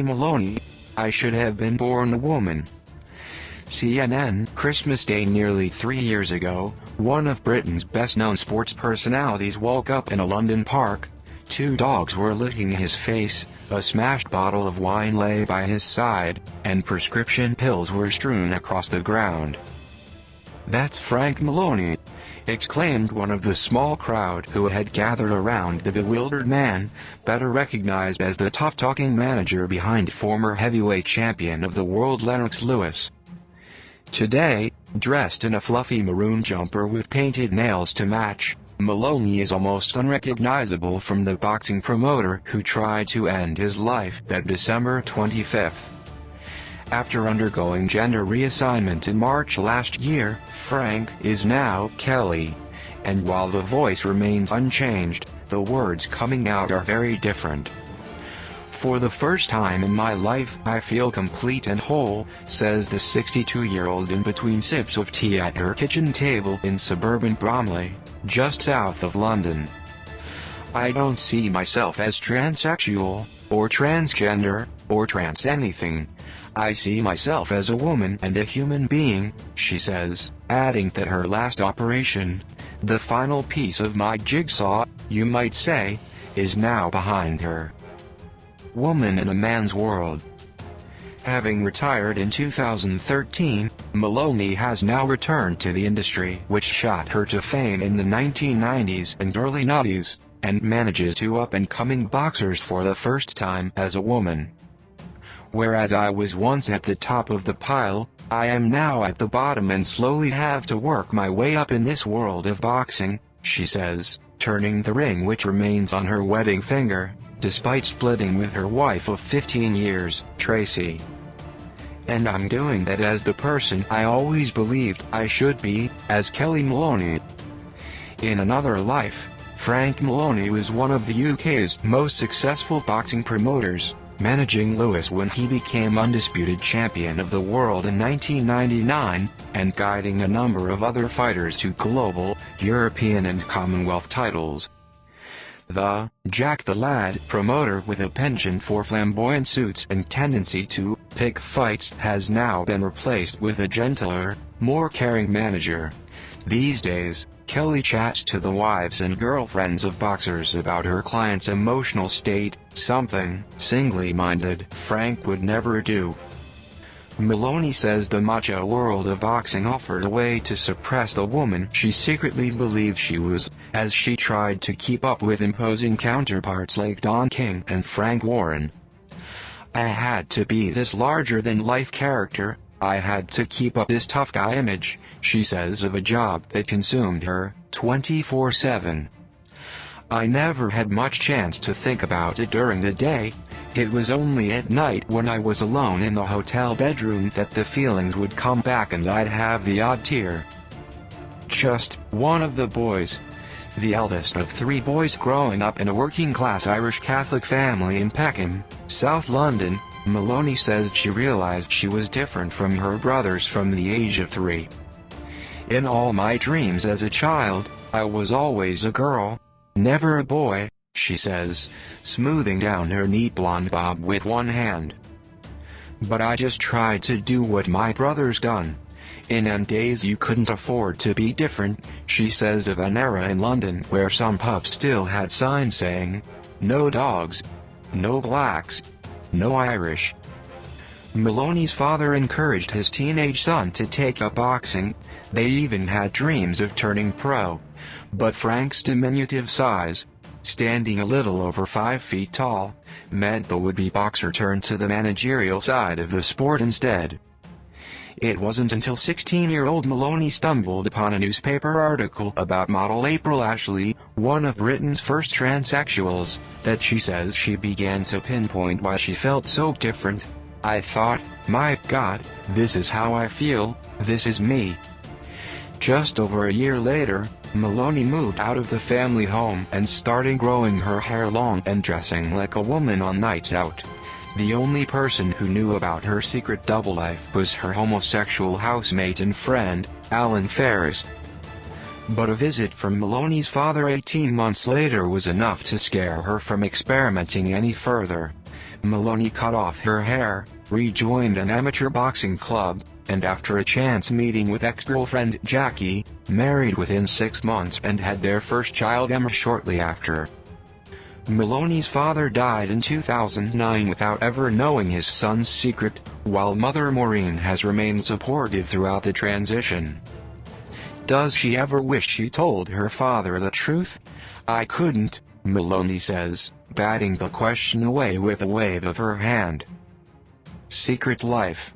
Kellie Maloney. I should have been born a woman. CNN, Christmas Day nearly 3 years ago, one of Britain's best-known sports personalities woke up in a London park. 2 dogs were licking his face, a smashed bottle of wine lay by his side, and prescription pills were strewn across the ground. "That's Frank Maloney!" exclaimed one of the small crowd who had gathered around the bewildered man, better recognized as the tough-talking manager behind former heavyweight champion of the world Lennox Lewis. Today, dressed in a fluffy maroon jumper with painted nails to match, Maloney is almost unrecognizable from the boxing promoter who tried to end his life that December 25. After undergoing gender reassignment in March last year, Frank is now Kellie. And while the voice remains unchanged, the words coming out are very different. "For the first time in my life, I feel complete and whole," says the 62-year-old in between sips of tea at her kitchen table in suburban Bromley, just south of London. "I don't see myself as transsexual, or transgender, or trans anything. I see myself as a woman and a human being," she says, adding that her last operation, the final piece of my jigsaw, you might say, is now behind her. Woman in a man's world. Having retired in 2013, Maloney has now returned to the industry which shot her to fame in the 1990s and early noughties, and manages 2 up-and-coming boxers for the first time as a woman. "Whereas I was once at the top of the pile, I am now at the bottom and slowly have to work my way up in this world of boxing," she says, turning the ring which remains on her wedding finger, despite splitting with her wife of 15 years, Tracy. "And I'm doing that as the person I always believed I should be, as Kellie Maloney." In another life, Frank Maloney was one of the UK's most successful boxing promoters, managing Lewis when he became undisputed champion of the world in 1999, and guiding a number of other fighters to global, European and Commonwealth titles. The Jack the Lad promoter with a penchant for flamboyant suits and tendency to pick fights has now been replaced with a gentler, more caring manager. These days, Kellie chats to the wives and girlfriends of boxers about her clients' emotional state, something, singly-minded, Frank would never do. Maloney says the macho world of boxing offered a way to suppress the woman she secretly believed she was, as she tried to keep up with imposing counterparts like Don King and Frank Warren. "I had to be this larger-than-life character, I had to keep up this tough guy image," she says of a job that consumed her 24/7. "I never had much chance to think about it during the day. It was only at night when I was alone in the hotel bedroom that the feelings would come back and I'd have the odd tear." Just one of the boys, the eldest of 3 boys growing up in a working-class Irish Catholic family in Peckham, South London, Maloney says she realized she was different from her brothers from the age of 3. "In all my dreams as a child, I was always a girl, never a boy," she says, smoothing down her neat blonde bob with one hand. "But I just tried to do what my brothers done. In them days you couldn't afford to be different," she says of an era in London where some pubs still had signs saying, "No dogs, no blacks, no Irish." Maloney's father encouraged his teenage son to take up boxing. They even had dreams of turning pro. But Frank's diminutive size, standing a little over 5 feet tall, meant the would-be boxer turned to the managerial side of the sport instead. It wasn't until 16-year-old Maloney stumbled upon a newspaper article about model April Ashley, one of Britain's first transsexuals, that she says she began to pinpoint why she felt so different. "I thought, my God, this is how I feel, this is me." Just over a year later, Maloney moved out of the family home and started growing her hair long and dressing like a woman on nights out. The only person who knew about her secret double life was her homosexual housemate and friend, Alan Ferris. But a visit from Maloney's father 18 months later was enough to scare her from experimenting any further. Maloney cut off her hair, rejoined an amateur boxing club, and after a chance meeting with ex-girlfriend Jackie, married within 6 months and had their first child Emma shortly after. Maloney's father died in 2009 without ever knowing his son's secret, while mother Maureen has remained supportive throughout the transition. Does she ever wish she told her father the truth? I couldn't, Maloney says, batting the question away with a wave of her hand. Secret life.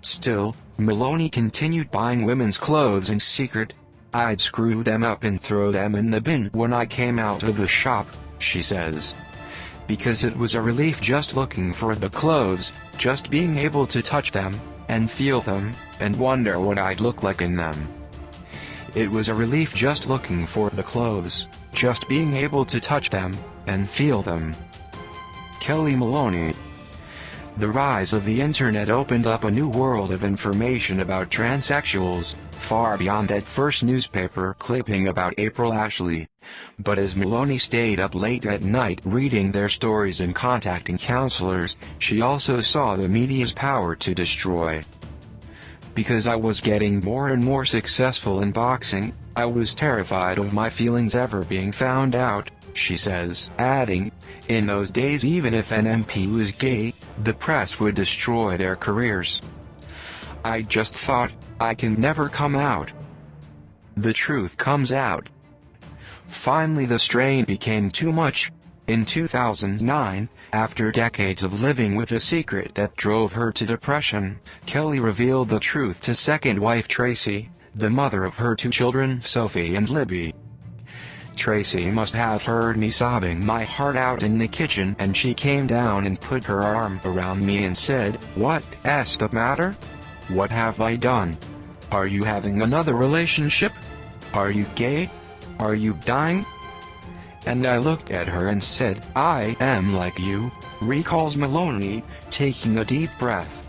Still, Maloney continued buying women's clothes in secret. I'd screw them up and throw them in the bin when I came out of the shop, she says. Because it was a relief just looking for the clothes, just being able to touch them, and feel them, and wonder what I'd look like in them. It was a relief just looking for the clothes, just being able to touch them, and feel them. Kellie Maloney. The rise of the internet opened up a new world of information about transsexuals, far beyond that first newspaper clipping about April Ashley. But as Maloney stayed up late at night reading their stories and contacting counselors, she also saw the media's power to destroy. Because I was getting more and more successful in boxing, I was terrified of my feelings ever being found out, she says, adding, in those days even if an MP was gay, the press would destroy their careers. I just thought, I can never come out. The truth comes out. Finally the strain became too much. In 2009, after decades of living with a secret that drove her to depression, Kellie revealed the truth to second wife Tracy, the mother of her 2 children Sophie and Libby. Tracy must have heard me sobbing my heart out in the kitchen, and she came down and put her arm around me and said, "What's the matter? What have I done? Are you having another relationship? Are you gay? Are you dying?" And I looked at her and said, "I am like you," recalls Maloney, taking a deep breath.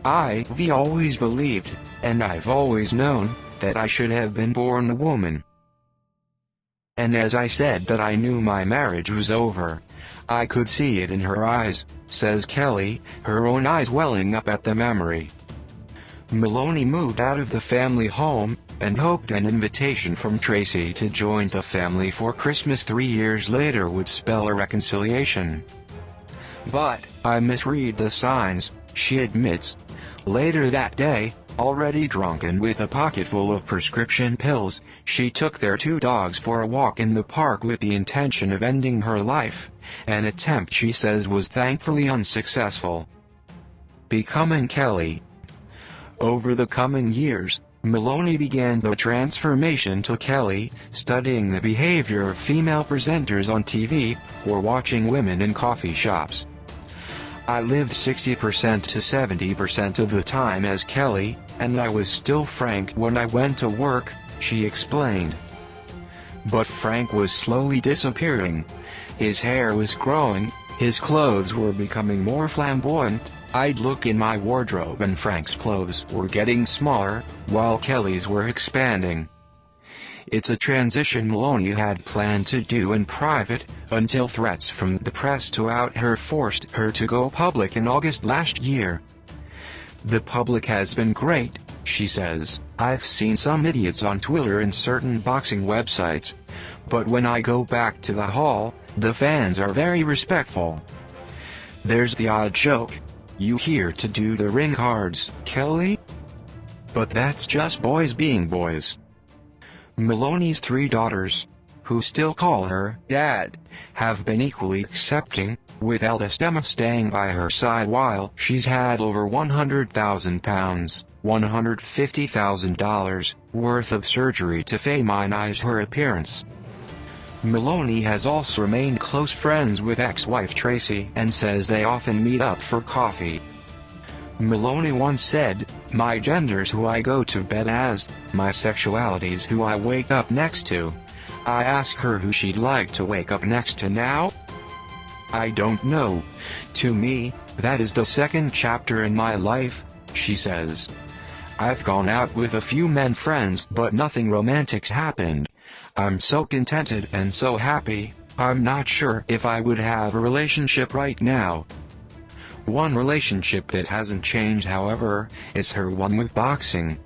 "I've always believed, and I've always known, that I should have been born a woman. And as I said that I knew my marriage was over, I could see it in her eyes," says Kellie, her own eyes welling up at the memory. Maloney moved out of the family home, and hoped an invitation from Tracy to join the family for Christmas 3 years later would spell a reconciliation. "But I misread the signs," she admits. Later that day, already drunk and with a pocket full of prescription pills, she took their 2 dogs for a walk in the park with the intention of ending her life, an attempt she says was thankfully unsuccessful. Becoming Kellie. Over the coming years, Maloney began the transformation to Kellie, studying the behavior of female presenters on TV, or watching women in coffee shops. "I lived 60% to 70% of the time as Kellie, and I was still Frank when I went to work," she explained. But Frank was slowly disappearing. His hair was growing, his clothes were becoming more flamboyant. I'd look in my wardrobe and Frank's clothes were getting smaller, while Kellie's were expanding. It's a transition Maloney had planned to do in private, until threats from the press to out her forced her to go public in August last year. "The public has been great," she says. "I've seen some idiots on Twitter and certain boxing websites. But when I go back to the hall, the fans are very respectful. There's the odd joke. 'You here to do the ring cards, Kellie?' But that's just boys being boys." Maloney's 3 daughters, who still call her Dad, have been equally accepting, with eldest Emma staying by her side while she's had over £100,000, $150,000, worth of surgery to feminize her appearance. Maloney has also remained close friends with ex-wife Tracy and says they often meet up for coffee. Maloney once said, "My gender's who I go to bed as, my sexuality's who I wake up next to." I ask her who she'd like to wake up next to now. "I don't know. To me, that is the second chapter in my life," she says. "I've gone out with a few men friends but nothing romantic's happened. I'm so contented and so happy, I'm not sure if I would have a relationship right now. One relationship that hasn't changed, however, is her one with boxing.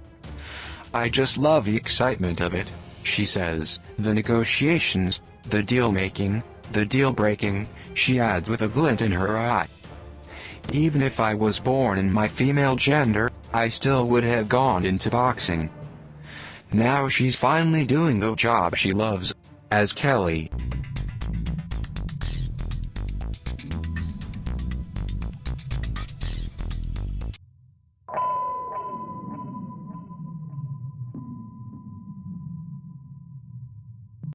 I just love the excitement of it, she says, the negotiations, the deal-making, the deal-breaking, she adds with a glint in her eye. Even if I was born in my female gender, I still would have gone into boxing. Now she's finally doing the job she loves. As Kellie